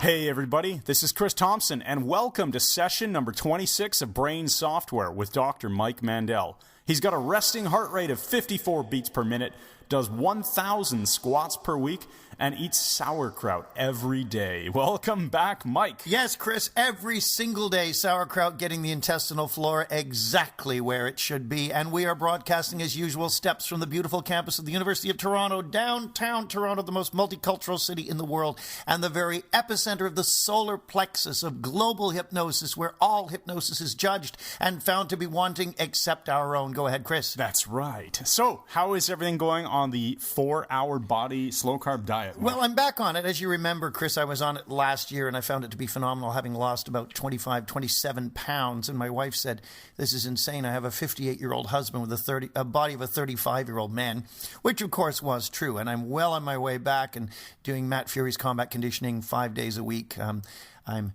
Hey everybody, this is Chris Thompson, and welcome to session number 26 of Brain Software with Dr. Mike Mandel. He's got a resting heart rate of 54 beats per minute, does 1,000 squats per week, and eats sauerkraut every day. Welcome back, Mike. Yes, Chris, every single day, sauerkraut getting the intestinal flora exactly where it should be. And we are broadcasting, as usual, steps from the beautiful campus of the University of Toronto, downtown Toronto, the most multicultural city in the world, and the very epicenter of the solar plexus of global hypnosis, where all hypnosis is judged and found to be wanting except our own. Go ahead, Chris. That's right. So, how is everything going on the 4-hour body slow-carb diet? Well, I'm back on it. As you remember, Chris, I was on it last year, and I found it to be phenomenal, having lost about 27 pounds. And my wife said, this is insane. I have a 58-year-old husband with a body of a 35-year-old man, which, of course, was true. And I'm well on my way back and doing Matt Fury's combat conditioning 5 days a week. I'm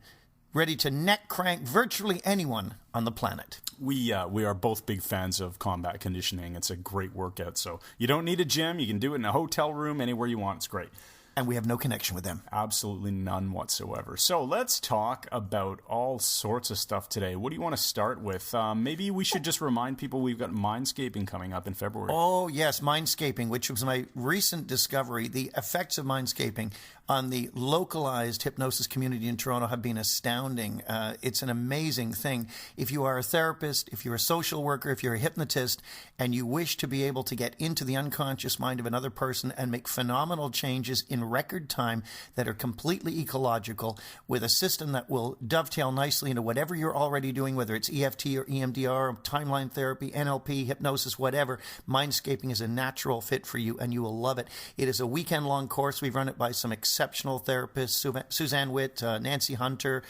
ready to neck crank virtually anyone on the planet. We are both big fans of combat conditioning. It's a great workout. So you don't need a gym. You can do it in a hotel room, anywhere you want. It's great. And we have no connection with them. Absolutely none whatsoever. So let's talk about all sorts of stuff today. What do you want to start with? Maybe we should just remind people we've got MINDSCAPING coming up in February. Oh, yes, MINDSCAPING, which was my recent discovery. The effects of MINDSCAPING on the localized hypnosis community in Toronto have been astounding. It's an amazing thing. If you are a therapist, if you're a social worker, if you're a hypnotist, and you wish to be able to get into the unconscious mind of another person and make phenomenal changes in record time that are completely ecological with a system that will dovetail nicely into whatever you're already doing, whether it's EFT or EMDR, timeline therapy, NLP, hypnosis, whatever, MINDSCAPING is a natural fit for you, and you will love it. It is a weekend-long course. We've run it by some exceptional therapists, Suzanne Witt, Nancy Hunter,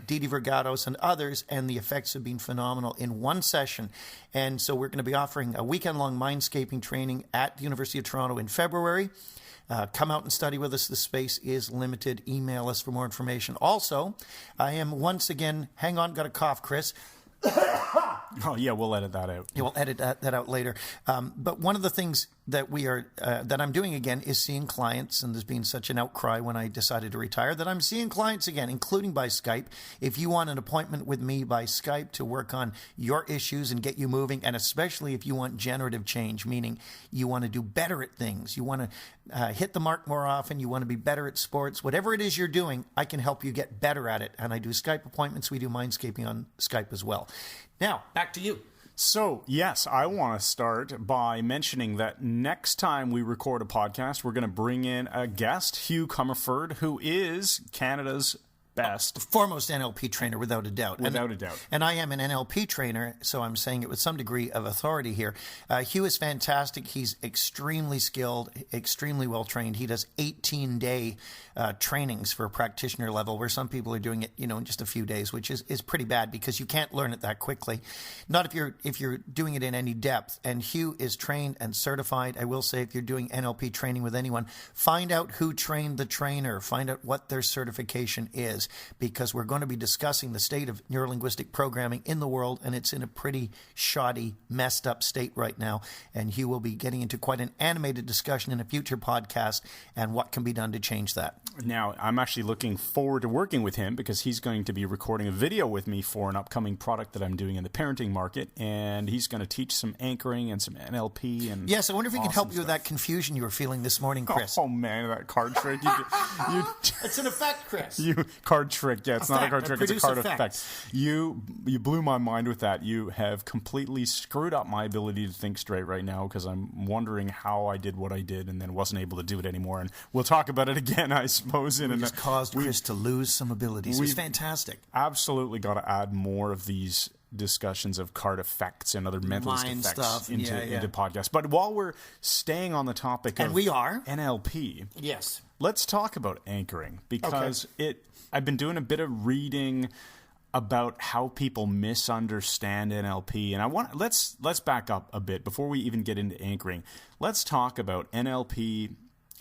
Didi Vergados, and others, and the effects have been phenomenal in one session. And so we're going to be offering a weekend-long MINDSCAPING training at the University of Toronto in February. Come out and study with us. The space is limited. Email us for more information. Also, I am once again, hang on, got a cough, Chris. Oh, yeah, we'll edit that out. Yeah, we'll edit that out later. But one of the things that that I'm doing again is seeing clients, and there's been such an outcry when I decided to retire that I'm seeing clients again, including by Skype. If you want an appointment with me by Skype to work on your issues and get you moving, and especially if you want generative change, meaning you want to do better at things, you want to hit the mark more often, you want to be better at sports, whatever it is you're doing, I can help you get better at it. And I do Skype appointments. We do MINDSCAPING on Skype as well. Now, back to you. So, yes, I want to start by mentioning that next time we record a podcast, we're going to bring in a guest, Hugh Comerford, who is Canada's best. Foremost NLP trainer, without a doubt. Without a doubt. And I am an NLP trainer, so I'm saying it with some degree of authority here. Hugh is fantastic. He's extremely skilled, extremely well-trained. He does 18-day trainings for a practitioner level, where some people are doing it, in just a few days, which is pretty bad because you can't learn it that quickly. Not if you're doing it in any depth. And Hugh is trained and certified. I will say, if you're doing NLP training with anyone, find out who trained the trainer. Find out what their certification is, because we're going to be discussing the state of neurolinguistic programming in the world, and it's in a pretty shoddy, messed up state right now. And Hugh will be getting into quite an animated discussion in a future podcast and what can be done to change that. Now, I'm actually looking forward to working with him because he's going to be recording a video with me for an upcoming product that I'm doing in the parenting market, and he's going to teach some anchoring and some NLP. And yes, I wonder if he can help you with that confusion you were feeling this morning, Chris. Oh man, that card trick. It's an effect, Chris. Card trick. Yeah, it's not a card trick. It's a card effect. You blew my mind with that. You have completely screwed up my ability to think straight right now, because I'm wondering how I did what I did and then wasn't able to do it anymore. And we'll talk about it again, I suppose. We just caused Chris to lose some abilities. It was fantastic. Absolutely got to add more of these discussions of card effects and other mentalist effects stuff into podcasts. But while we're staying on the topic of NLP, yes, let's talk about anchoring, because I've been doing a bit of reading about how people misunderstand NLP, and let's back up a bit before we even get into anchoring. Let's talk about NLP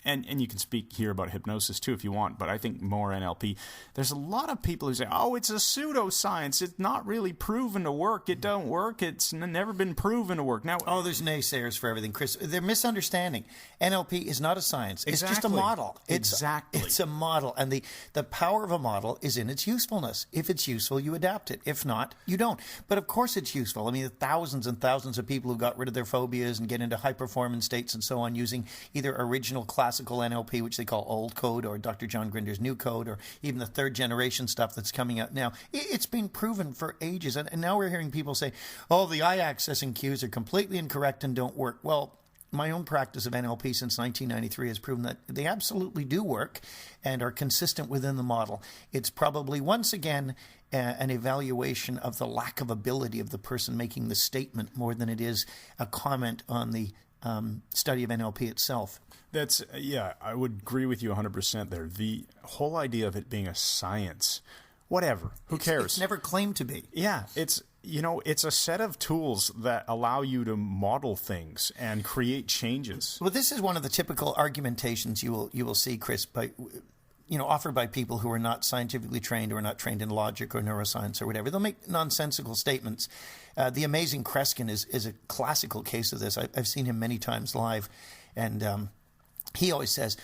and you can speak here about hypnosis too if you want, but I think more NLP. There's a lot of people who say, oh, it's a pseudo-science. It's not really proven to work. It don't work. It's never been proven to work. Now, oh, there's naysayers for everything, Chris. They're misunderstanding. NLP is not a science. It's just a Exactly. model. Exactly. It's a model. And the power of a model is in its usefulness. If it's useful, you adapt it. If not, you don't. But of course it's useful. I mean, thousands and thousands of people who got rid of their phobias and get into high performance states and so on using either original classical NLP, which they call old code, or Dr. John Grinder's new code, or even the third generation stuff that's coming out now. It's been proven for ages. And now we're hearing people say, oh, the eye accessing cues are completely incorrect and don't work. Well, my own practice of NLP since 1993 has proven that they absolutely do work and are consistent within the model. It's probably, once again, an evaluation of the lack of ability of the person making the statement more than it is a comment on the study of NLP itself. I would agree with you 100% there. The whole idea of it being a science, whatever, who cares? It's never claimed to be. Yeah, it's a set of tools that allow you to model things and create changes. Well, this is one of the typical argumentations you will see, Chris, offered by people who are not scientifically trained or are not trained in logic or neuroscience or whatever. They'll make nonsensical statements. The amazing Kreskin is a classical case of this. I've seen him many times live, and he always says,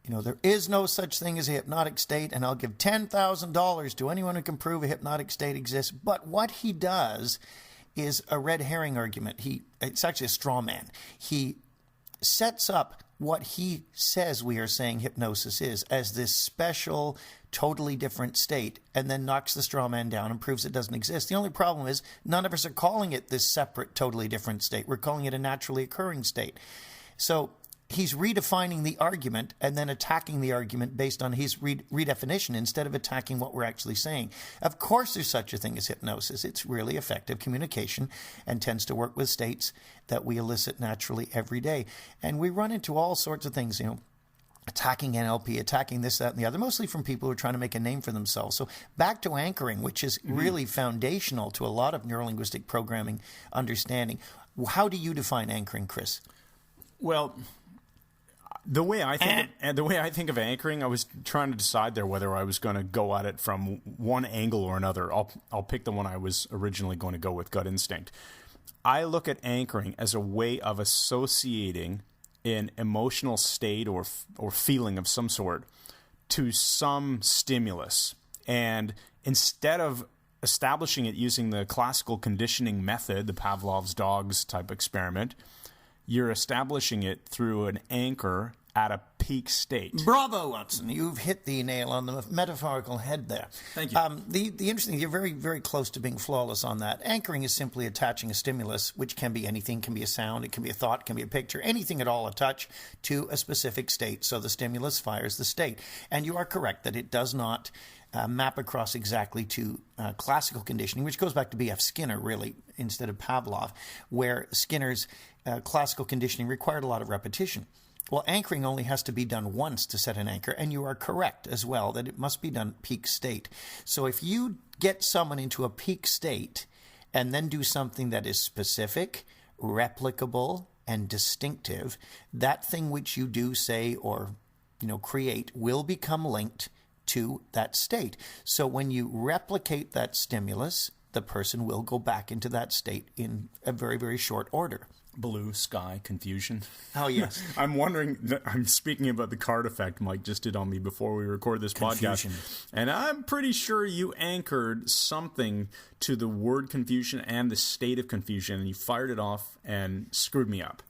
there is no such thing as a hypnotic state, and I'll give $10,000 to anyone who can prove a hypnotic state exists. But what he does is a red herring argument. It's actually a straw man. He sets up what he says we are saying hypnosis is as this special, totally different state, and then knocks the straw man down and proves it doesn't exist. The only problem is none of us are calling it this separate, totally different state. We're calling it a naturally occurring state. So he's redefining the argument and then attacking the argument based on his redefinition instead of attacking what we're actually saying. Of course there's such a thing as hypnosis. It's really effective communication and tends to work with states that we elicit naturally every day. And we run into all sorts of things, attacking NLP, attacking this, that, and the other, mostly from people who are trying to make a name for themselves. So back to anchoring, which is really foundational to a lot of neurolinguistic programming understanding. How do you define anchoring, Chris? Well, the way I think of anchoring, I was trying to decide there whether I was going to go at it from one angle or another. I'll pick the one I was originally going to go with, gut instinct. I look at anchoring as a way of associating an emotional state or feeling of some sort to some stimulus, and instead of establishing it using the classical conditioning method, the Pavlov's dogs type experiment, you're establishing it through an anchor at a peak state. Bravo, Watson. You've hit the nail on the metaphorical head there. Thank you. The interesting thing, you're very, very close to being flawless on that. Anchoring is simply attaching a stimulus, which can be anything, can be a sound, it can be a thought, it can be a picture, anything at all, a touch, to a specific state. So the stimulus fires the state. And you are correct that it does not map across exactly to classical conditioning, which goes back to B.F. Skinner, really, instead of Pavlov, where Skinner's classical conditioning required a lot of repetition. Well, anchoring only has to be done once to set an anchor, and you are correct as well that it must be done peak state. So if you get someone into a peak state and then do something that is specific, replicable, and distinctive, that thing which you do, say, or create will become linked to that state. So when you replicate that stimulus, the person will go back into that state in a very, very short order. Blue sky confusion. Oh, yes. I'm wondering, I'm speaking about the card effect Mike just did on me before we record this Confusion. podcast. And I'm pretty sure you anchored something to the word confusion and the state of confusion, and you fired it off and screwed me up.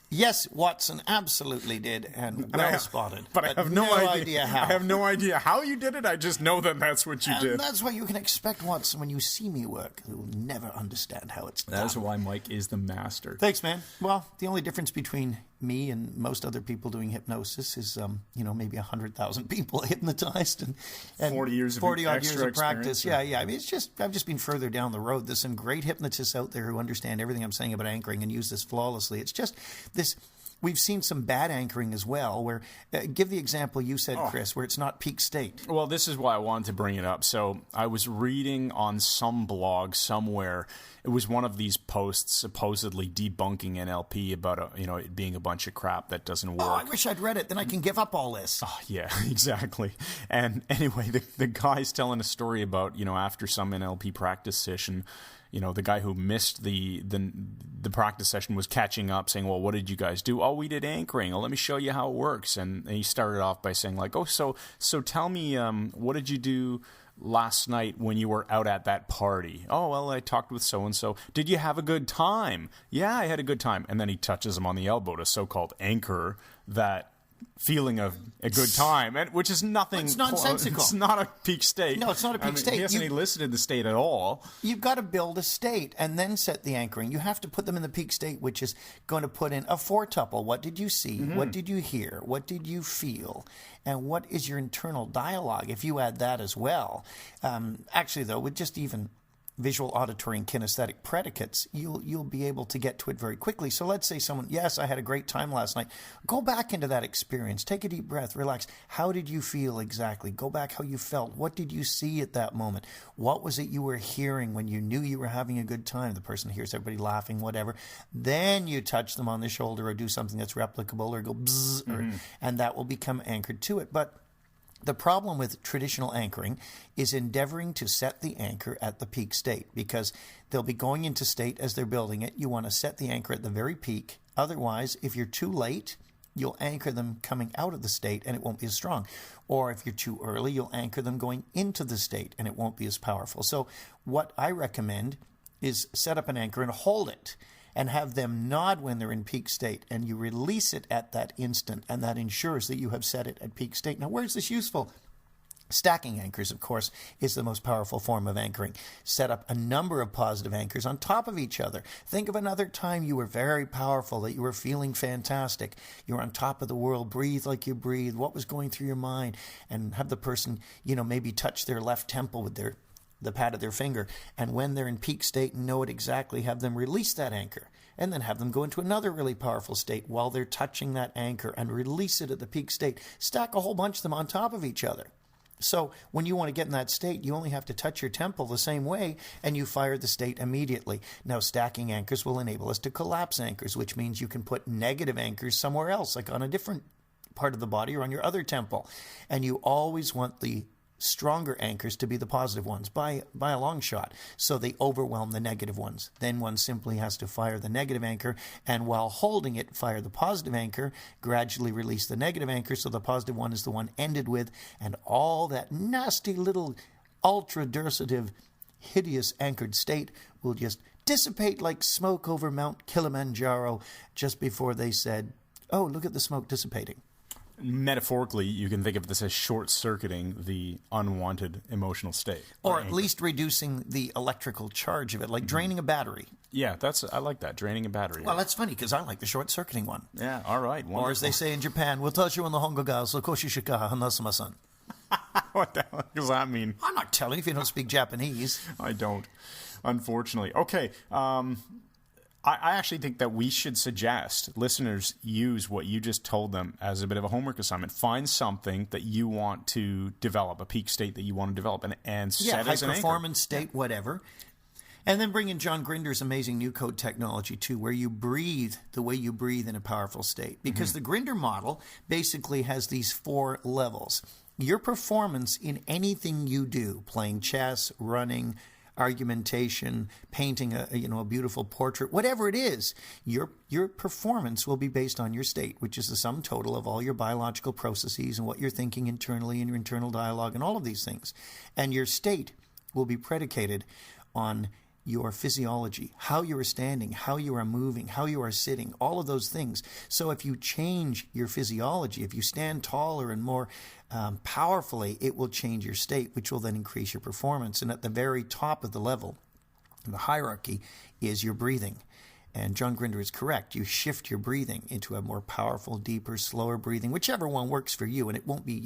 Yes, Watson absolutely did, and spotted. But I have no idea how. I have no idea how you did it. I just know that that's what you did. And that's what you can expect, Watson, when you see me work. You'll never understand how it's done. That's why Mike is the master. Thanks, man. Well, the only difference between me and most other people doing hypnosis is, maybe 100,000 people hypnotized and 40 years of practice. Yeah. I mean, I've just been further down the road. There's some great hypnotists out there who understand everything I'm saying about anchoring and use this flawlessly. It's just we've seen some bad anchoring as well, where, give the example you said, Chris, where it's not peak state. Well, this is why I wanted to bring it up. So I was reading on some blog somewhere, it was one of these posts supposedly debunking NLP about it being a bunch of crap that doesn't work. Oh, I wish I'd read it, then I can give up all this. Oh, yeah, exactly. And anyway, the guy's telling a story about, after some NLP practice session, the guy who missed the practice session was catching up, saying, well, what did you guys do? Oh, we did anchoring. Oh, let me show you how it works. And he started off by saying, like, oh, so tell me, what did you do last night when you were out at that party? Oh, well, I talked with so-and-so. Did you have a good time? Yeah, I had a good time. And then he touches him on the elbow to so-called anchor that feeling of a good time, which is nothing. It's nonsensical. It's not a peak state. No, it's not a peak state. He hasn't elicited the state at all. You've got to build a state and then set the anchoring. You have to put them in the peak state, which is going to put in a four-tuple. What did you see? Mm-hmm. What did you hear? What did you feel? And what is your internal dialogue? If you add that as well, actually, though, with just even visual, auditory, and kinesthetic predicates, you'll be able to get to it very quickly. So let's say someone, yes, I had a great time last night. Go back into that experience. Take a deep breath. Relax. How did you feel exactly? Go back how you felt. What did you see at that moment? What was it you were hearing when you knew you were having a good time? The person hears everybody laughing, whatever. Then you touch them on the shoulder or do something that's replicable or go bzzz, and that will become anchored to it. But the problem with traditional anchoring is endeavoring to set the anchor at the peak state, because they'll be going into state as they're building it. You want to set the anchor at the very peak. Otherwise, if you're too late, you'll anchor them coming out of the state and it won't be as strong. Or if you're too early, you'll anchor them going into the state and it won't be as powerful. So what I recommend is set up an anchor and hold it, and have them nod when they're in peak state, and you release it at that instant, and that ensures that you have set it at peak state. Now, where is this useful? Stacking anchors, of course, is the most powerful form of anchoring. Set up a number of positive anchors on top of each other. Think of another time you were very powerful, that you were feeling fantastic. You were on top of the world. Breathe like you breathe. What was going through your mind? And have the person, maybe touch their left temple with the pad of their finger, and when they're in peak state and know it exactly, have them release that anchor, and then have them go into another really powerful state while they're touching that anchor and release it at the peak state. Stack a whole bunch of them on top of each other. So when you want to get in that state, you only have to touch your temple the same way, and you fire the state immediately. Now, stacking anchors will enable us to collapse anchors, which means you can put negative anchors somewhere else, like on a different part of the body or on your other temple. And you always want the stronger anchors to be the positive ones by a long shot, so they overwhelm the negative ones. Then one simply has to fire the negative anchor, and while holding it, fire the positive anchor, gradually release the negative anchor, so the positive one is the one ended with, and all that nasty little ultra-dursative, hideous anchored state will just dissipate like smoke over Mount Kilimanjaro just before they said, oh, look at the smoke dissipating. Metaphorically, you can think of this as short-circuiting the unwanted emotional state. Or at least reducing the electrical charge of it, like draining a battery. Yeah, I like that, draining a battery. Well, that's funny, because I like the short-circuiting one. Yeah, all right. Wonderful. Or as they say in Japan, what the hell does that mean? I'm not telling you if you don't speak Japanese. I don't, unfortunately. Okay, I actually think that we should suggest listeners use what you just told them as a bit of a homework assignment. Find something that you want to develop, a peak state that you want to develop, and set as an anchor. High-performance state, whatever. And then bring in John Grinder's amazing new code technology, too, where you breathe the way you breathe in a powerful state. Because the Grinder model basically has these 4 levels. Your performance in anything you do, playing chess, running, argumentation, painting a beautiful portrait, whatever it is, your performance will be based on your state, which is the sum total of all your biological processes and what you're thinking internally and your internal dialogue and all of these things. And your state will be predicated on your physiology, how you are standing, how you are moving, how you are sitting, all of those things. So if you change your physiology, if you stand taller and more powerfully, it will change your state, which will then increase your performance. And at the very top of the level, the hierarchy, is your breathing. And John Grinder is correct. You shift your breathing into a more powerful, deeper, slower breathing, whichever one works for you. And it won't be,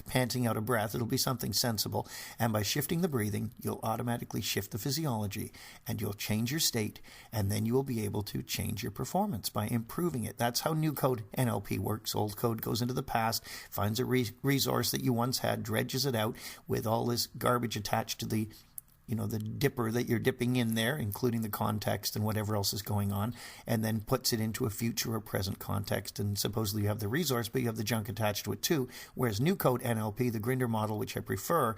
panting out of breath. It'll be something sensible. And by shifting the breathing, you'll automatically shift the physiology and you'll change your state. And then you will be able to change your performance by improving it. That's how new code NLP works. Old code goes into the past, finds a resource that you once had, dredges it out with all this garbage attached to the dipper that you're dipping in there, including the context and whatever else is going on, and then puts it into a future or present context. And supposedly you have the resource, but you have the junk attached to it too. Whereas new code NLP, the Grinder model, which I prefer,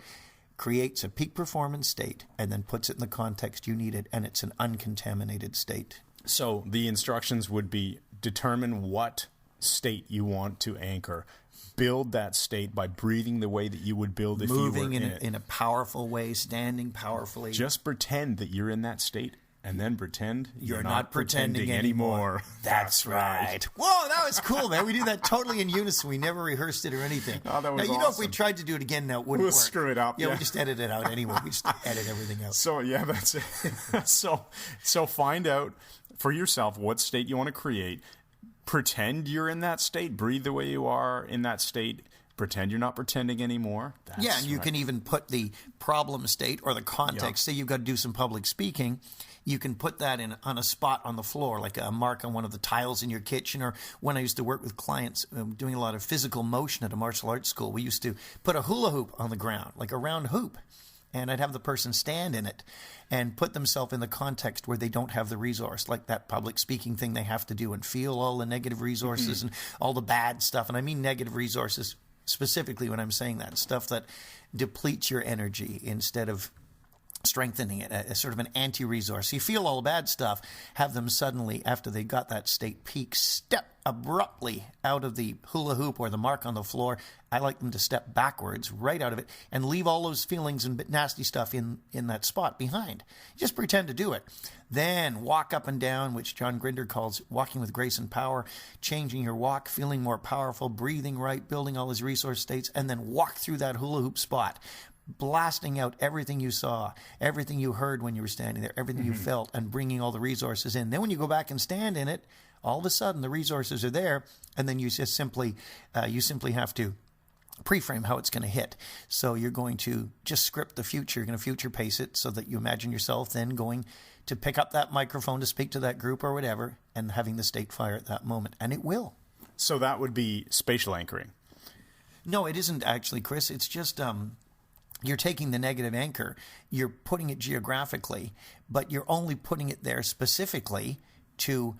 creates a peak performance state and then puts it in the context you need it, and it's an uncontaminated state. So the instructions would be determine what state you want to anchor. Build that state by breathing the way that you would build if you were moving in it. In a powerful way, standing powerfully. Just pretend that you're in that state, and then pretend you're not pretending anymore. That's right. Whoa, that was cool, man. We did that totally in unison. We never rehearsed it or anything. Oh, that was now, awesome. If we tried to do it again, now it wouldn't work. Screw it up. Yeah, we just edit it out anyway. We just edit everything out. So, yeah, that's it. So find out for yourself what state you want to create. Pretend you're in that state. Breathe the way you are in that state. Pretend you're not pretending anymore. That's and you can even put the problem state or the context. Say you've got to do some public speaking. You can put that on a spot on the floor, like a mark on one of the tiles in your kitchen. Or when I used to work with clients doing a lot of physical motion at a martial arts school, we used to put a hula hoop on the ground, like a round hoop. And I'd have the person stand in it and put themselves in the context where they don't have the resource, like that public speaking thing they have to do, and feel all the negative resources and all the bad stuff. And I mean negative resources specifically when I'm saying that, stuff that depletes your energy instead of strengthening it, a sort of an anti-resource. You feel all the bad stuff, have them suddenly, after they got that state peak, step abruptly out of the hula hoop or the mark on the floor. I like them to step backwards, right out of it, and leave all those feelings and nasty stuff in that spot behind. Just pretend to do it. Then walk up and down, which John Grinder calls walking with grace and power, changing your walk, feeling more powerful, breathing right, building all his resource states, and then walk through that hula hoop spot, blasting out everything you saw, everything you heard when you were standing there, everything you felt, and bringing all the resources in. Then when you go back and stand in it, all of a sudden the resources are there, and then you just simply have to pre-frame how it's going to hit. So you're going to just script the future. You're going to future pace it so that you imagine yourself then going to pick up that microphone to speak to that group or whatever, and having the state fire at that moment. And it will. So that would be spatial anchoring. No, it isn't actually, Chris. It's just you're taking the negative anchor, you're putting it geographically, but you're only putting it there specifically to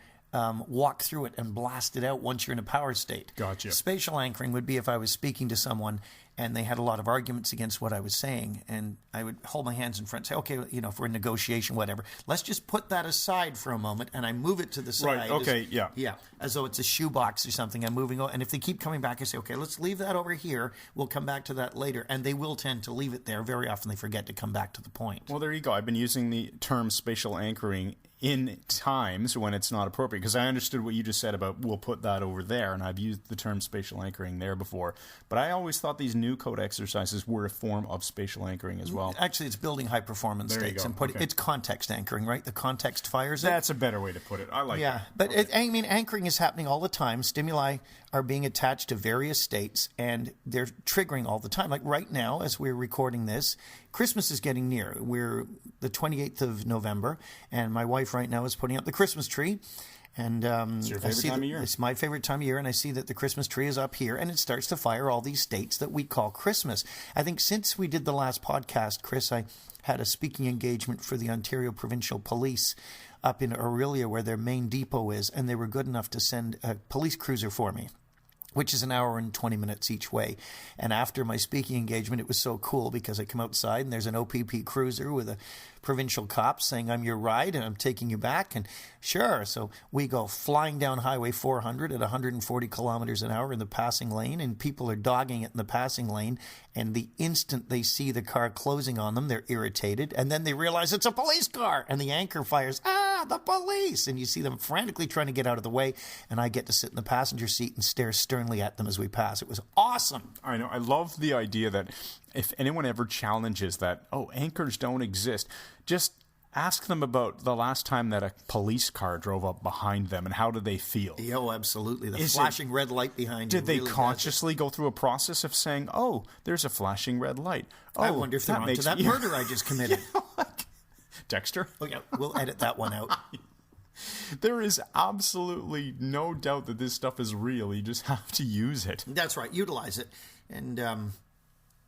walk through it and blast it out once you're in a power state. Gotcha. Spatial anchoring would be if I was speaking to someone and they had a lot of arguments against what I was saying, and I would hold my hands in front and say, okay, if we're in negotiation, whatever, let's just put that aside for a moment, and I move it to the side. Right, okay, yeah. Yeah, as though it's a shoebox or something. I'm moving on, and if they keep coming back, I say, okay, let's leave that over here. We'll come back to that later, and they will tend to leave it there. Very often they forget to come back to the point. Well, there you go. I've been using the term spatial anchoring in times when it's not appropriate, because I understood what you just said about we'll put that over there, and I've used the term spatial anchoring there before. But I always thought these new code exercises were a form of spatial anchoring as well. Actually, it's building high performance states and putting it's context anchoring, right? The context fires it. That's a better way to put it. I like it. Yeah, but anchoring is happening all the time. Stimuli are being attached to various states, and they're triggering all the time. Like right now, as we're recording this, Christmas is getting near. We're the 28th of November, and my wife right now is putting up the Christmas tree. And it's your favorite time of year. It's my favorite time of year, and I see that the Christmas tree is up here, and it starts to fire all these states that we call Christmas. I think since we did the last podcast, Chris, I had a speaking engagement for the Ontario Provincial Police up in Orillia, where their main depot is, and they were good enough to send a police cruiser for me, which is an hour and 20 minutes each way. And after my speaking engagement, it was so cool because I come outside and there's an OPP cruiser with a provincial cop saying, I'm your ride and I'm taking you back. And sure, so we go flying down Highway 400 at 140 kilometers an hour in the passing lane, and people are dogging it in the passing lane. And the instant they see the car closing on them, they're irritated. And then they realize it's a police car, and the anchor fires, the police. And you see them frantically trying to get out of the way. And I get to sit in the passenger seat and stare sternly at them as we pass. It was awesome. I know. I love the idea that if anyone ever challenges that, anchors don't exist, just ask them about the last time that a police car drove up behind them and how did they feel. Oh, absolutely. The flashing red light behind you. Did they consciously go through a process of saying, oh, there's a flashing red light? Oh, I wonder if they're onto that murder I just committed. Dexter? Oh, yeah, we'll edit that one out. There is absolutely no doubt that this stuff is real. You just have to use it. That's right. Utilize it. And,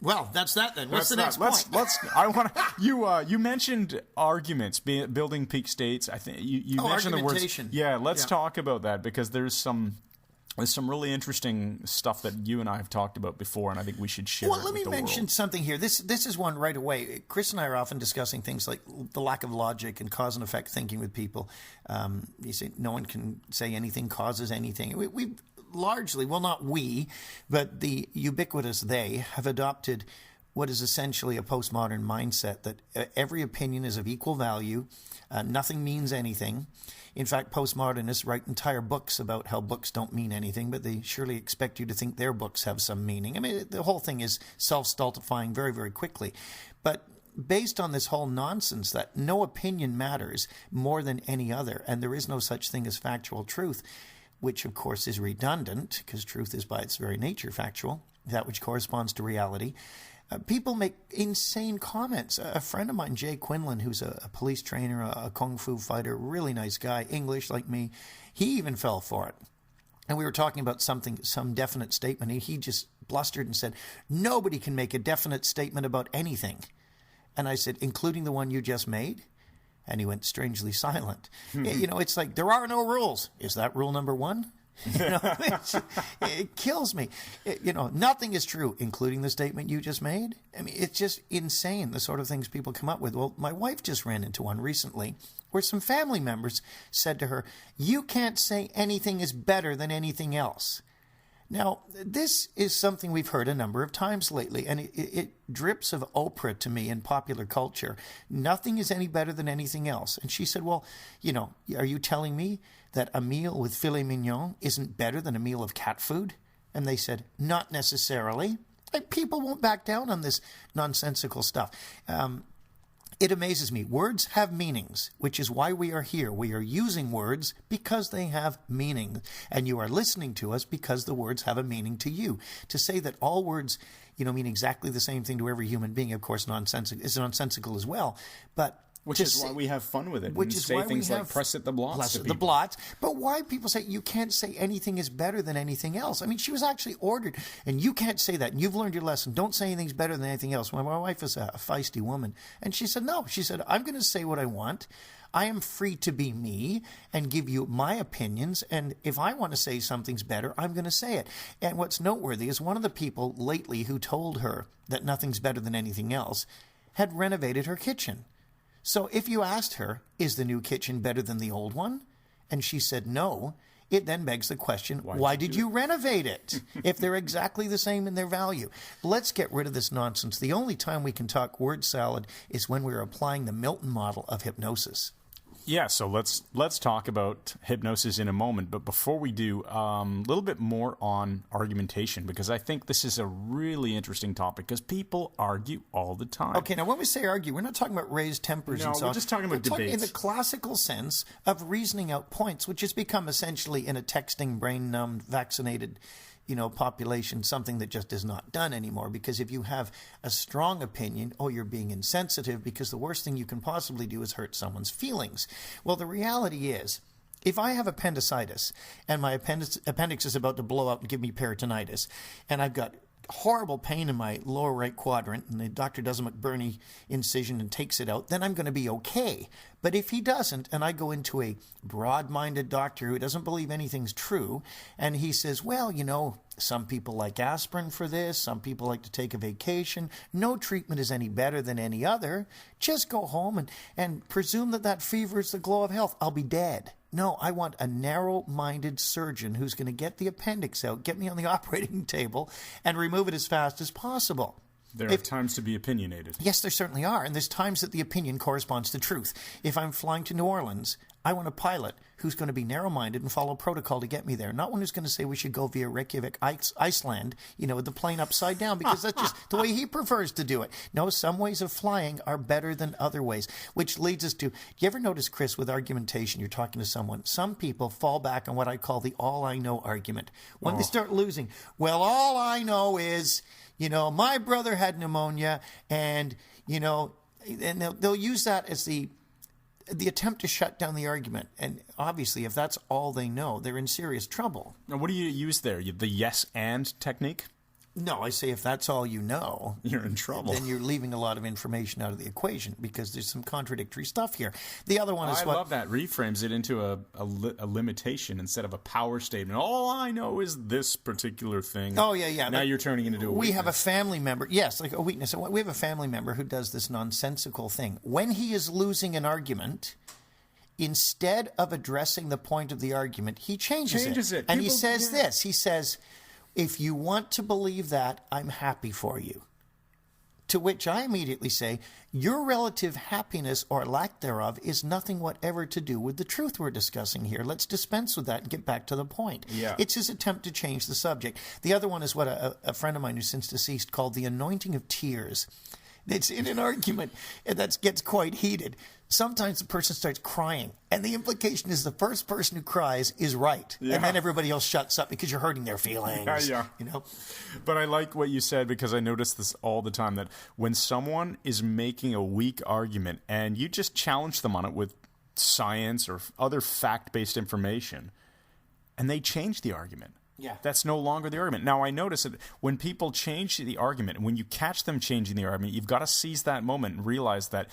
well, that's that then. What's the next point? I want you mentioned arguments, building peak states. I think you mentioned the words. Yeah, let's talk about that because there's some really interesting stuff that you and I have talked about before, and I think we should share. Well, let me mention something here. This is one right away. Chris and I are often discussing things like the lack of logic and cause and effect thinking with people. You say no one can say anything causes anything. We largely, well, not we, but the ubiquitous they have adopted what is essentially a postmodern mindset that every opinion is of equal value, nothing means anything. In fact, postmodernists write entire books about how books don't mean anything, but they surely expect you to think their books have some meaning. I mean, the whole thing is self-stultifying very, very quickly. But based on this whole nonsense that no opinion matters more than any other, and there is no such thing as factual truth, which of course is redundant because truth is by its very nature factual, that which corresponds to reality. People make insane comments. A friend of mine, Jay Quinlan, who's a police trainer, a kung fu fighter, really nice guy, English like me, he even fell for it. And we were talking about some definite statement, and he just blustered and said, nobody can make a definite statement about anything. And I said, including the one you just made? And he went strangely silent. It's like, there are no rules. Is that rule number one? It kills me. Nothing is true, including the statement you just made. I mean, it's just insane, the sort of things people come up with. Well, my wife just ran into one recently where some family members said to her, you can't say anything is better than anything else. Now, this is something we've heard a number of times lately, and it drips of Oprah to me in popular culture. Nothing is any better than anything else. And she said, well, are you telling me that a meal with filet mignon isn't better than a meal of cat food? And they said, not necessarily. People won't back down on this nonsensical stuff. It amazes me. Words have meanings, which is why we are here. We are using words because they have meaning. And you are listening to us because the words have a meaning to you. To say that all words, mean exactly the same thing to every human being, of course, is nonsensical as well. But which is why we have fun with it. Which is say why things like press at the blots. Press at the blots. But why people say you can't say anything is better than anything else. I mean, she was actually ordered, and you can't say that. And you've learned your lesson. Don't say anything's better than anything else. My wife is a feisty woman, and she said no. She said, I'm going to say what I want. I am free to be me and give you my opinions. And if I want to say something's better, I'm going to say it. And what's noteworthy is one of the people lately who told her that nothing's better than anything else had renovated her kitchen. So if you asked her, is the new kitchen better than the old one? And she said no, it then begs the question, why did you renovate it if they're exactly the same in their value? Let's get rid of this nonsense. The only time we can talk word salad is when we're applying the Milton model of hypnosis. Yeah, so let's talk about hypnosis in a moment. But before we do, a little bit more on argumentation, because I think this is a really interesting topic, because people argue all the time. Okay, now when we say argue, we're not talking about raised tempers and so on. No, we're just talking about debates. In the classical sense of reasoning out points, which has become essentially in a texting, brain-numbed, vaccinated population, something that just is not done anymore. Because if you have a strong opinion, you're being insensitive, because the worst thing you can possibly do is hurt someone's feelings. Well, the reality is, if I have appendicitis and my appendix is about to blow out and give me peritonitis, and I've got horrible pain in my lower right quadrant, and the doctor does a McBurney incision and takes it out, then I'm going to be okay. But if he doesn't, and I go into a broad-minded doctor who doesn't believe anything's true, and he says, well, some people like aspirin for this, some people like to take a vacation, no treatment is any better than any other, just go home and presume that fever is the glow of health, I'll be dead. No, I want a narrow-minded surgeon who's going to get the appendix out, get me on the operating table, and remove it as fast as possible. There are times to be opinionated. Yes, there certainly are. And there's times that the opinion corresponds to truth. If I'm flying to New Orleans, I want a pilot who's going to be narrow-minded and follow protocol to get me there. Not one who's going to say we should go via Reykjavik, Iceland, with the plane upside down, because that's just the way he prefers to do it. No, some ways of flying are better than other ways, which leads us to, do you ever notice, Chris, with argumentation, you're talking to someone, some people fall back on what I call the all I know argument. When they start losing, well, all I know is, my brother had pneumonia, and, and they'll use that as the attempt to shut down the argument. And obviously, if that's all they know, they're in serious trouble. Now, what do you use there? The yes and technique? No, I say if that's all you know, you're in trouble. Then you're leaving a lot of information out of the equation, because there's some contradictory stuff here. The other one is I love that. Reframes it into a limitation instead of a power statement. All I know is this particular thing. Oh, yeah. Now you're turning it into a weakness. We have a family member. Yes, like a weakness. We have a family member who does this nonsensical thing. When he is losing an argument, instead of addressing the point of the argument, he changes it. And he says this. He says, if you want to believe that, I'm happy for you. To which I immediately say, your relative happiness or lack thereof is nothing whatever to do with the truth we're discussing here. Let's dispense with that and get back to the point. Yeah. It's his attempt to change the subject. The other one is what a friend of mine who's since deceased called the anointing of tears. It's in an argument that gets quite heated. Sometimes the person starts crying, and the implication is the first person who cries is right, and then everybody else shuts up because you're hurting their feelings. Yeah. But I like what you said, because I notice this all the time, that when someone is making a weak argument and you just challenge them on it with science or other fact-based information, and they change the argument. Yeah. That's no longer the argument. Now, I notice that when people change the argument, when you catch them changing the argument, you've got to seize that moment and realize that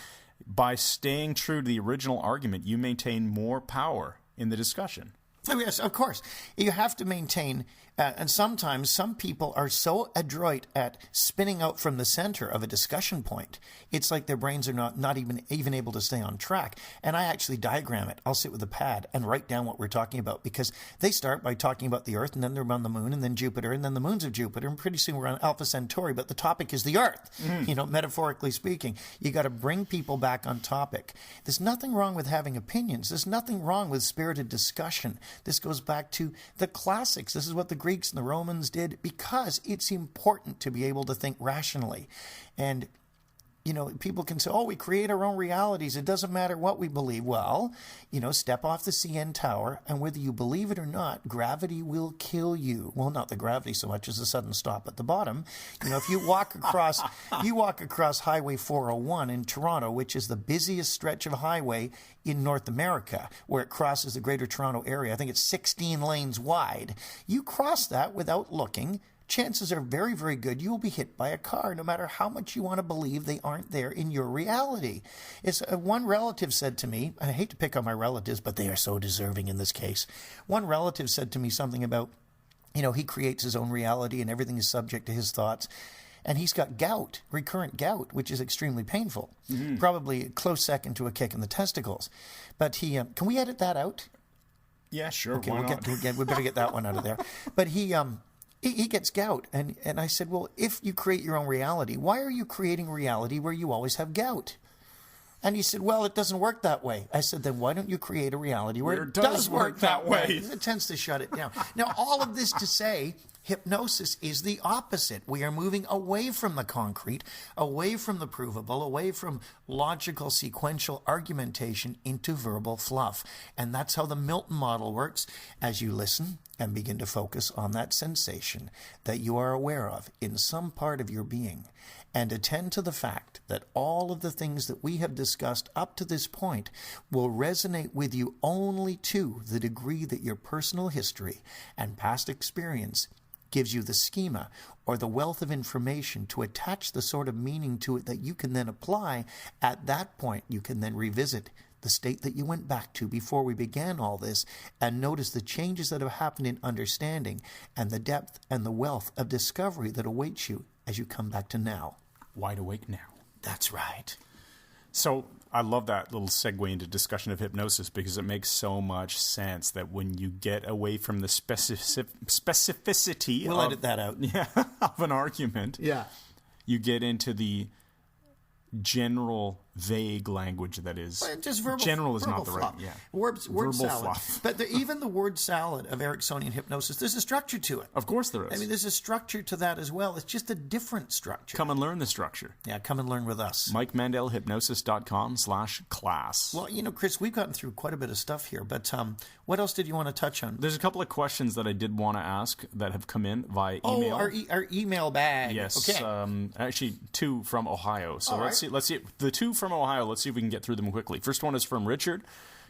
by staying true to the original argument, you maintain more power in the discussion. Oh, yes, of course. You have to maintain, and sometimes some people are so adroit at spinning out from the center of a discussion point, it's like their brains are not even able to stay on track. And I actually diagram it. I'll sit with a pad and write down what we're talking about, because they start by talking about the Earth, and then they're on the Moon, and then Jupiter, and then the moons of Jupiter, and pretty soon we're on Alpha Centauri, but the topic is the Earth, metaphorically speaking. You got to bring people back on topic. There's nothing wrong with having opinions. There's nothing wrong with spirited discussion. This goes back to the classics. This is what the Greeks and the Romans did, because it's important to be able to think rationally. And, people can say, we create our own realities. It doesn't matter what we believe. Well, step off the CN Tower, and whether you believe it or not, gravity will kill you. Well, not the gravity so much as the sudden stop at the bottom. If you walk across Highway 401 in Toronto, which is the busiest stretch of highway in North America, where it crosses the Greater Toronto Area, I think it's 16 lanes wide. You cross that without looking, chances are very, very good you will be hit by a car, no matter how much you want to believe they aren't there in your reality. One relative said to me, and I hate to pick on my relatives, but they are so deserving in this case. One relative said to me something about, he creates his own reality and everything is subject to his thoughts. And he's got gout, recurrent gout, which is extremely painful. Mm-hmm. Probably a close second to a kick in the testicles. But can we edit that out? Yeah, sure. Okay, why not? We better get that one out of there. But he gets gout. And I said, well, if you create your own reality, why are you creating reality where you always have gout? And he said, well, it doesn't work that way. I said, then why don't you create a reality where it does work that way? It tends to shut it down. Now, all of this to say, hypnosis is the opposite. We are moving away from the concrete, away from the provable, away from logical, sequential argumentation into verbal fluff. And that's how the Milton model works as you listen and begin to focus on that sensation that you are aware of in some part of your being, and attend to the fact that all of the things that we have discussed up to this point will resonate with you only to the degree that your personal history and past experience gives you the schema or the wealth of information to attach the sort of meaning to it that you can then apply. At that point, you can then revisit the state that you went back to before we began all this, and notice the changes that have happened in understanding and the depth and the wealth of discovery that awaits you as you come back to now. Wide awake now. That's right. So I love that little segue into discussion of hypnosis, because it makes so much sense that when you get away from the specificity we'll edit that out. Yeah, of an argument, yeah, you get into the general vague language that is just verbal, general is verbal not the fluff. right. Yeah. Word verbal salad. Fluff. But even the word salad of Ericksonian hypnosis, there's a structure to it. Of course there is. I mean, there's a structure to that as well. It's just a different structure. Come and learn the structure. Yeah, come and learn with us. MikeMandelHypnosis.com/class. Well, Chris, we've gotten through quite a bit of stuff here, but what else did you want to touch on? There's a couple of questions that I did want to ask that have come in via email. Oh, our email bag. Yes. Okay. Actually, 2 from Ohio. So All let's right. see. The 2 from Ohio, let's see if we can get through them quickly. First one is from Richard.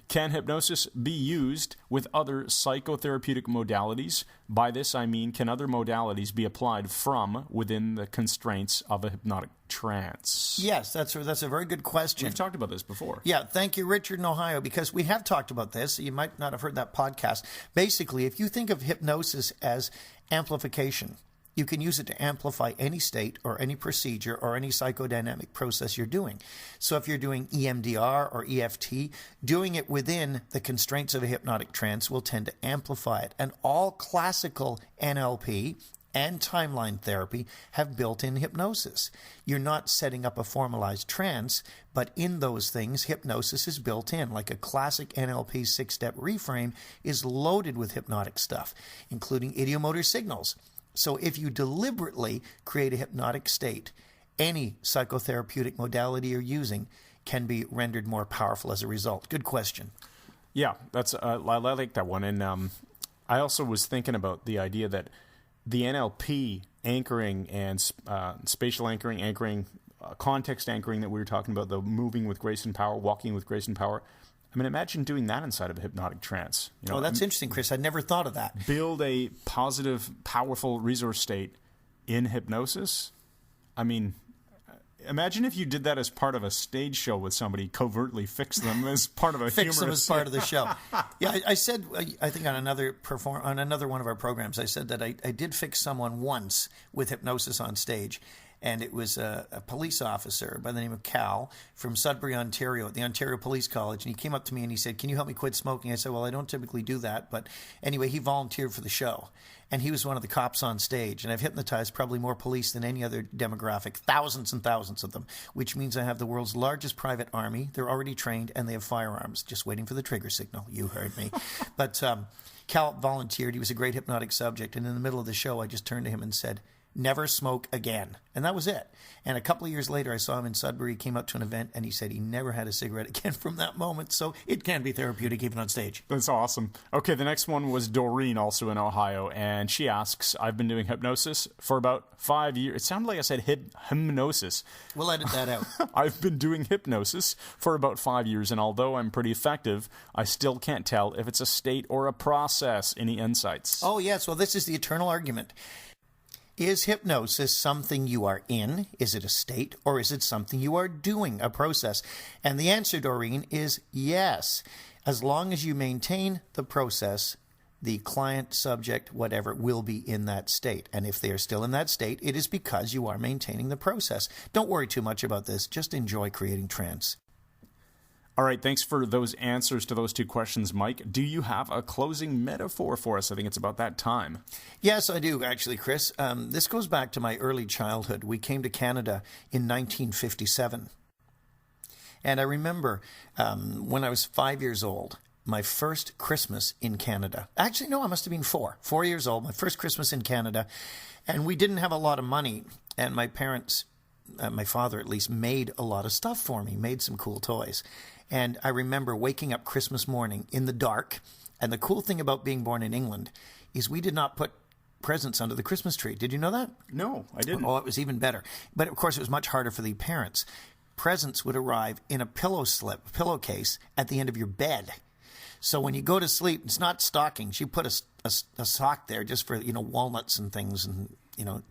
Can hypnosis be used with other psychotherapeutic modalities? By this I mean, can other modalities be applied from within the constraints of a hypnotic trance? Yes, that's a very good question. We've talked about this before. Yeah, thank you, Richard in Ohio, because we have talked about this. You might not have heard that podcast. Basically, if you think of hypnosis as amplification, you can use it to amplify any state or any procedure or any psychodynamic process you're doing. So if you're doing EMDR or EFT, doing it within the constraints of a hypnotic trance will tend to amplify it. And all classical NLP and timeline therapy have built-in hypnosis. You're not setting up a formalized trance, but in those things, hypnosis is built in. Like a classic NLP 6-step reframe is loaded with hypnotic stuff, including idiomotor signals. So if you deliberately create a hypnotic state, any psychotherapeutic modality you're using can be rendered more powerful as a result. Good question. Yeah, that's I like that one. And I also was thinking about the idea that the NLP anchoring and spatial anchoring, context anchoring that we were talking about, the moving with grace and power, walking with grace and power. I mean, imagine doing that inside of a hypnotic trance. Oh, that's interesting, Chris. I'd never thought of that. Build a positive, powerful resource state in hypnosis. I mean, imagine if you did that as part of a stage show with somebody, covertly fix them as part of a fix humorous... them as part of the show. Yeah, I said, I think on another one of our programs, I said that I did fix someone once with hypnosis on stage. And it was a police officer by the name of Cal from Sudbury, Ontario, at the Ontario Police College. And he came up to me and he said, "Can you help me quit smoking?" I said, "Well, I don't typically do that." But anyway, he volunteered for the show. And he was one of the cops on stage. And I've hypnotized probably more police than any other demographic, thousands and thousands of them, which means I have the world's largest private army. They're already trained and they have firearms, just waiting for the trigger signal. You heard me. But Cal volunteered. He was a great hypnotic subject. And in the middle of the show, I just turned to him and said, "Never smoke again." And that was it. And a couple of years later, I saw him in Sudbury. He came up to an event, and he said he never had a cigarette again from that moment. So it can be therapeutic even on stage. That's awesome. Okay, the next one was Doreen, also in Ohio, and she asks, I've been doing hypnosis for about 5 years. It sounded like I said hypnosis. We'll edit that out. I've been doing hypnosis for about 5 years, and although I'm pretty effective, I still can't tell if it's a state or a process. Any insights? Oh, yes. Well, this is the eternal argument. Is hypnosis something you are in? Is it a state? Or is it something you are doing, a process? And the answer, Doreen, is yes. As long as you maintain the process, the client, subject, whatever, will be in that state. And if they are still in that state, it is because you are maintaining the process. Don't worry too much about this. Just enjoy creating trance. All right, thanks for those answers to those 2 questions, Mike. Do you have a closing metaphor for us? I think it's about that time. Yes, I do, actually, Chris. This goes back to my early childhood. We came to Canada in 1957. And I remember when I was 5 years old, my first Christmas in Canada. Actually, no, I must have been 4 years old, my first Christmas in Canada. And we didn't have a lot of money. And my parents, my father at least, made a lot of stuff for me, made some cool toys. And I remember waking up Christmas morning in the dark. And the cool thing about being born in England is we did not put presents under the Christmas tree. Did you know that? No, I didn't. Oh, it was even better. But of course, it was much harder for the parents. Presents would arrive in a pillowcase at the end of your bed. So when you go to sleep, it's not stockings. You put a sock there just for, walnuts and things and,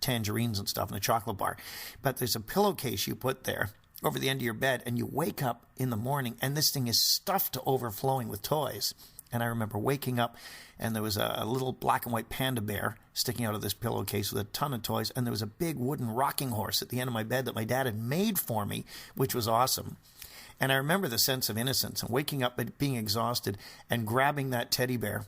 tangerines and stuff and a chocolate bar. But there's a pillowcase you put there over the end of your bed, and you wake up in the morning, and this thing is stuffed to overflowing with toys. And I remember waking up, and there was a little black and white panda bear sticking out of this pillowcase with a ton of toys, and there was a big wooden rocking horse at the end of my bed that my dad had made for me, which was awesome. And I remember the sense of innocence and waking up and being exhausted and grabbing that teddy bear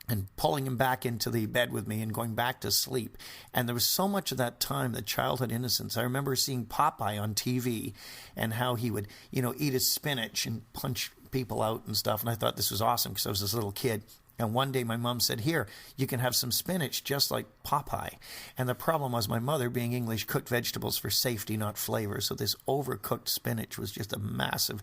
and pulling him back into the bed with me and going back to sleep. And there was so much of that time, the childhood innocence. I remember seeing Popeye on TV and how he would, eat his spinach and punch people out and stuff. And I thought this was awesome because I was this little kid. And one day my mom said, here, you can have some spinach just like Popeye. And the problem was my mother, being English, cooked vegetables for safety, not flavor. So this overcooked spinach was just a massive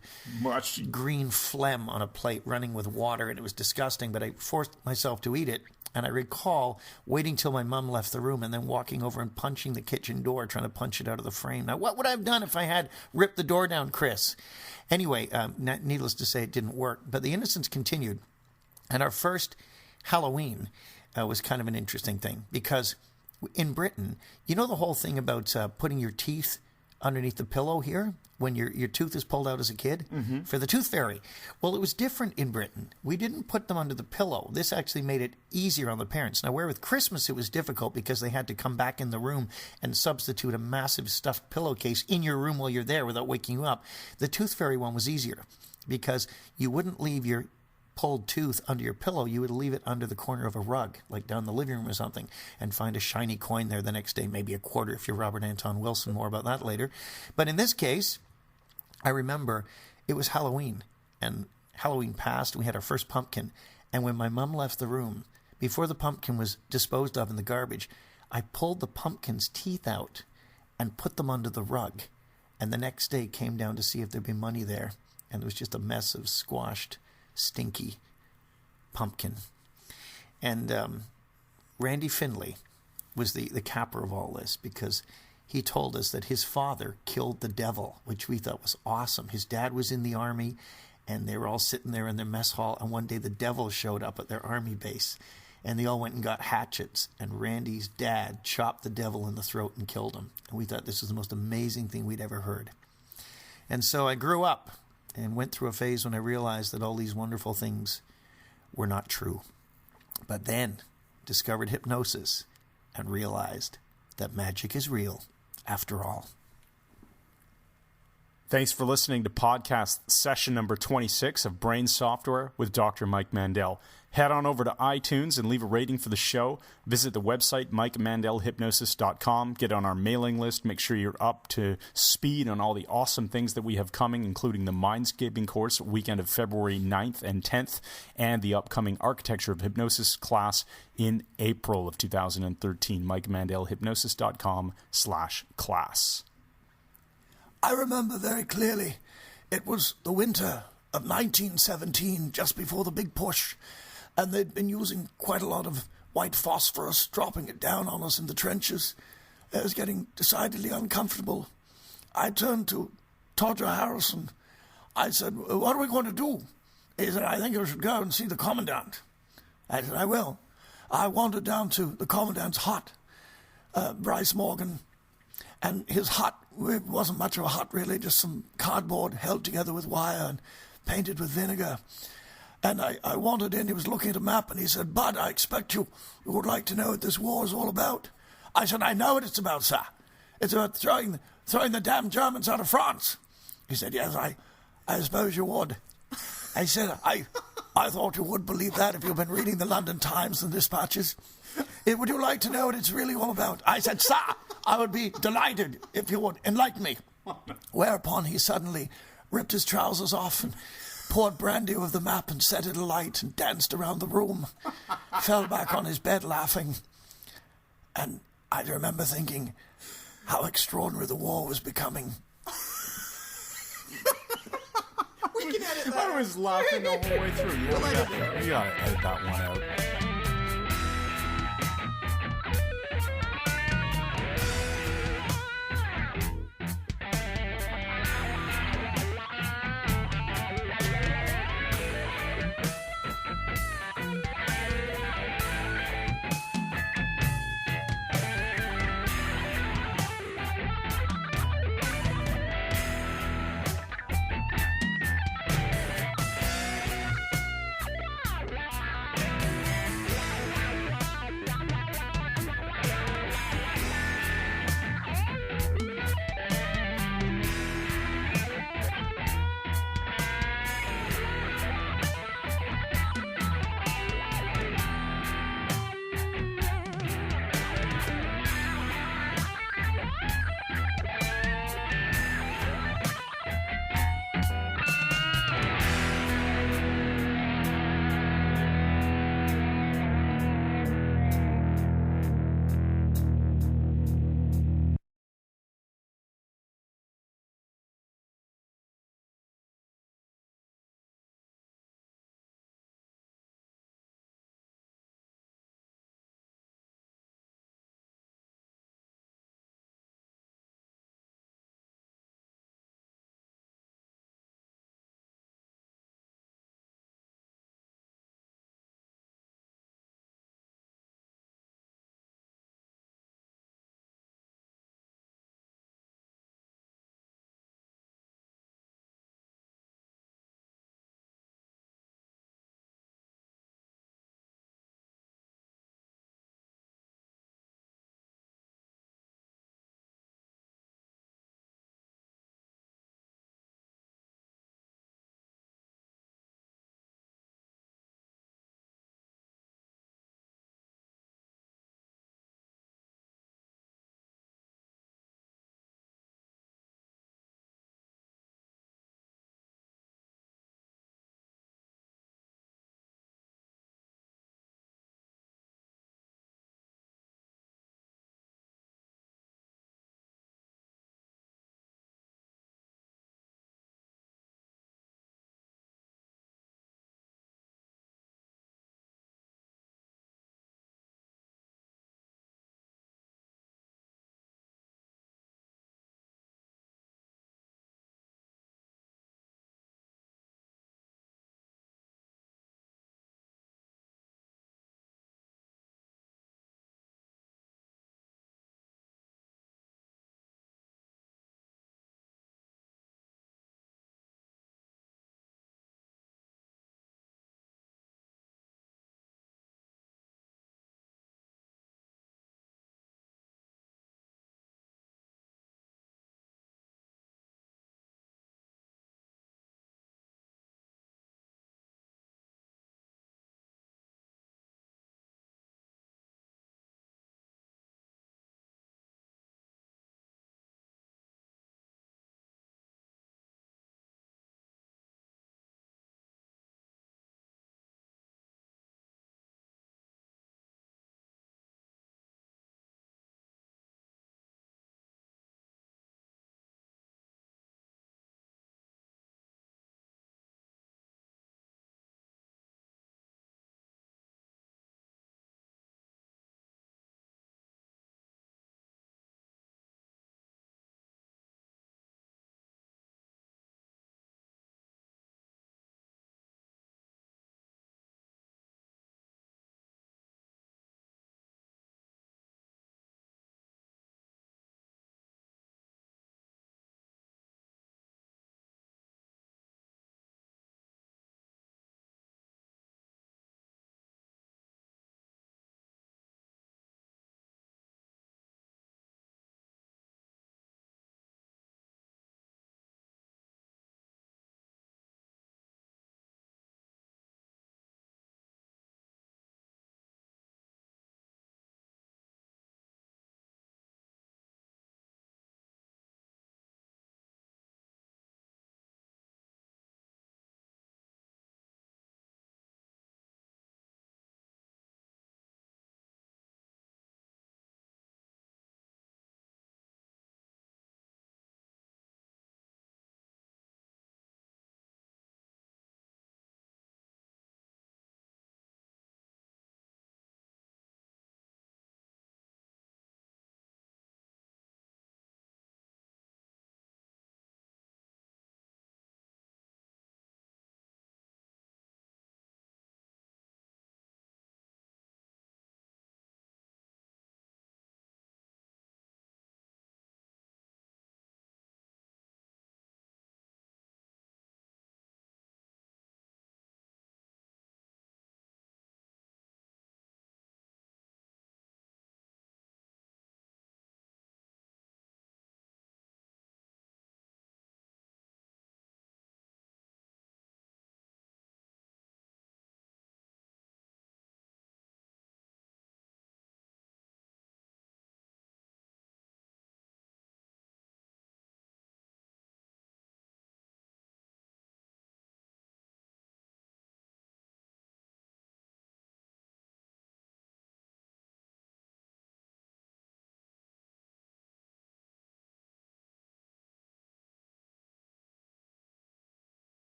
green phlegm on a plate running with water. And it was disgusting, but I forced myself to eat it. And I recall waiting till my mom left the room and then walking over and punching the kitchen door, trying to punch it out of the frame. Now, what would I have done if I had ripped the door down, Chris? Anyway, needless to say, it didn't work. But the innocence continued. And our first Halloween was kind of an interesting thing because in Britain, the whole thing about putting your teeth underneath the pillow here when your tooth is pulled out as a kid for the tooth fairy. Well, it was different in Britain. We didn't put them under the pillow. This actually made it easier on the parents. Now, where with Christmas it was difficult because they had to come back in the room and substitute a massive stuffed pillowcase in your room while you're there without waking you up. The tooth fairy one was easier because you wouldn't leave your pulled tooth under your pillow. You would leave it under the corner of a rug, like down the living room or something, and find a shiny coin there the next day, maybe a quarter if you're Robert Anton Wilson. More about that later. But in this case, I remember it was Halloween, and Halloween passed. We had our first pumpkin, and when my mom left the room, before the pumpkin was disposed of in the garbage, I pulled the pumpkin's teeth out and put them under the rug, and the next day came down to see if there'd be money there, and it was just a mess of squashed, stinky pumpkin. And Randy Finley was the capper of all this because he told us that his father killed the devil, which we thought was awesome. His dad was in the army, and they were all sitting there in their mess hall, and one day the devil showed up at their army base, and they all went and got hatchets, and Randy's dad chopped the devil in the throat and killed him. And we thought this was the most amazing thing we'd ever heard. And so I grew up and went through a phase when I realized that all these wonderful things were not true. But then discovered hypnosis and realized that magic is real after all. Thanks for listening to podcast session number 26 of Brain Software with Dr. Mike Mandel. Head on over to iTunes and leave a rating for the show. Visit the website, MikeMandelHypnosis.com. Get on our mailing list. Make sure you're up to speed on all the awesome things that we have coming, including the MINDSCAPING course, weekend of February 9th and 10th, and the upcoming Architecture of Hypnosis class in April of 2013. MikeMandelHypnosis.com/class. I remember very clearly. It was the winter of 1917, just before the big push, and they'd been using quite a lot of white phosphorus, dropping it down on us in the trenches. It was getting decidedly uncomfortable. I turned to Todger Harrison. I said, what are we going to do? He said, I think you should go and see the commandant. I said, I will. I wandered down to the commandant's hut, Bryce Morgan, and his hut, it wasn't much of a hut really, just some cardboard held together with wire and painted with vinegar. And I wandered in, he was looking at a map, and he said, Bud, I expect you would like to know what this war is all about. I said, I know what it's about, sir. It's about throwing the damn Germans out of France. He said, yes, I suppose you would. I said, I thought you would believe that if you've been reading the London Times and dispatches. Would you like to know what it's really all about? I said, sir, I would be delighted if you would enlighten me. Whereupon he suddenly ripped his trousers off and poured brandy over the map and set it alight and danced around the room, fell back on his bed laughing. And I remember thinking how extraordinary the war was becoming. We can edit that. I was laughing the whole way through. You gotta edit that one out.